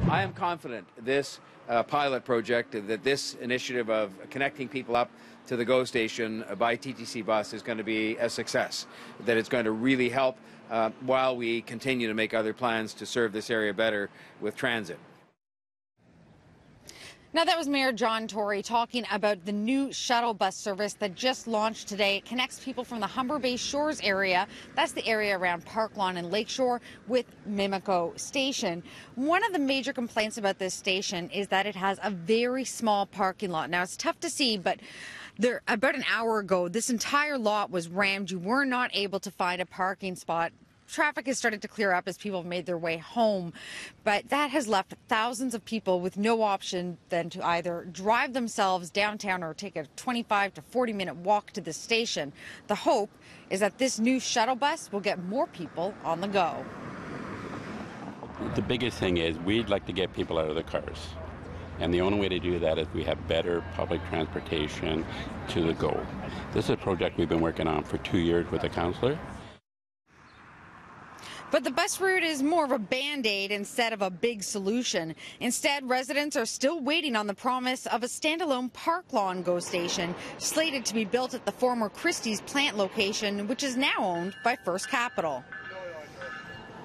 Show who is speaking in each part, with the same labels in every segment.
Speaker 1: I am confident this pilot project, that this initiative of connecting people up to the GO Station by TTC bus is going to be a success, that it's going to really help while we continue to make other plans to serve this area better with transit.
Speaker 2: Now, that was Mayor John Tory talking about the new shuttle bus service that just launched today. It connects people from the Humber Bay Shores area, that's the area around Park Lawn and Lakeshore, with Mimico Station. One of the major complaints about this station is that it has a very small parking lot. Now, it's tough to see, but about an hour ago, this entire lot was rammed. You were not able to find a parking spot. Traffic has started to clear up as people have made their way home, but that has left thousands of people with no option than to either drive themselves downtown or take a 25 to 40-minute walk to the station. The hope is that this new shuttle bus will get more people on the go.
Speaker 3: The biggest thing is we'd like to get people out of the cars. And the only way to do that is we have better public transportation to the GO. This is a project we've been working on for 2 years with the councillor.
Speaker 2: But the bus route is more of a Band-Aid instead of a big solution. Instead, residents are still waiting on the promise of a standalone Park Lawn GO Station, slated to be built at the former Christie's plant location, which is now owned by First Capital.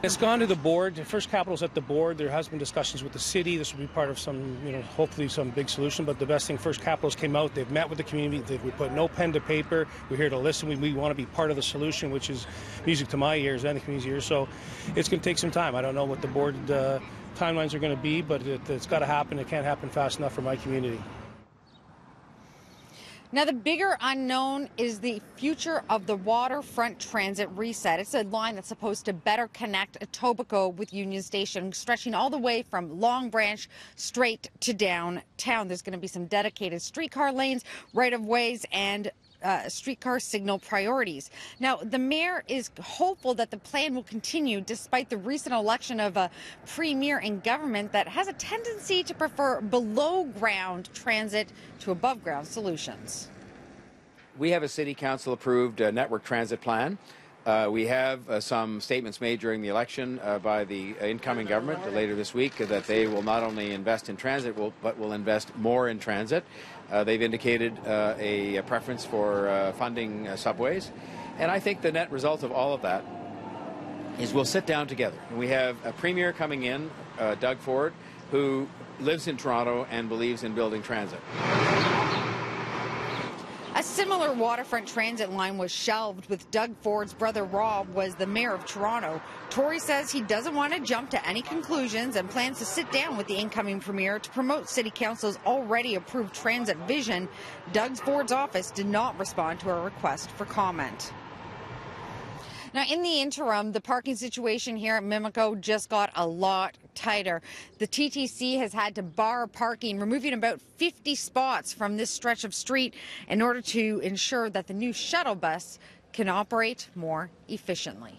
Speaker 4: It's gone to the board. First Capital's at the board. There has been discussions with the city. This will be part of some, hopefully some big solution. But the best thing, First Capital's came out. They've met with the community. We put no pen to paper. We're here to listen. We want to be part of the solution, which is music to my ears and the community's ears. So it's going to take some time. I don't know what the board timelines are going to be, but it's got to happen. It can't happen fast enough for my community.
Speaker 2: Now, the bigger unknown is the future of the waterfront transit reset. It's a line that's supposed to better connect Etobicoke with Union Station, stretching all the way from Long Branch straight to downtown. There's going to be some dedicated streetcar lanes, right-of-ways, and streetcar signal priorities. Now, the mayor is hopeful that the plan will continue despite the recent election of a premier in government that has a tendency to prefer below-ground transit to above-ground solutions.
Speaker 1: We have a city council approved network transit plan. We have some statements made during the election by the incoming government later this week that they will not only invest in transit, but will invest more in transit. They've indicated a preference for funding subways. And I think the net result of all of that is we'll sit down together. We have a premier coming in, Doug Ford, who lives in Toronto and believes in building transit.
Speaker 2: A similar waterfront transit line was shelved with Doug Ford's brother Rob was the mayor of Toronto. Tory says he doesn't want to jump to any conclusions and plans to sit down with the incoming premier to promote City Council's already approved transit vision. Doug Ford's office did not respond to a request for comment. Now, in the interim, the parking situation here at Mimico just got a lot tighter. The TTC has had to bar parking, removing about 50 spots from this stretch of street in order to ensure that the new shuttle bus can operate more efficiently.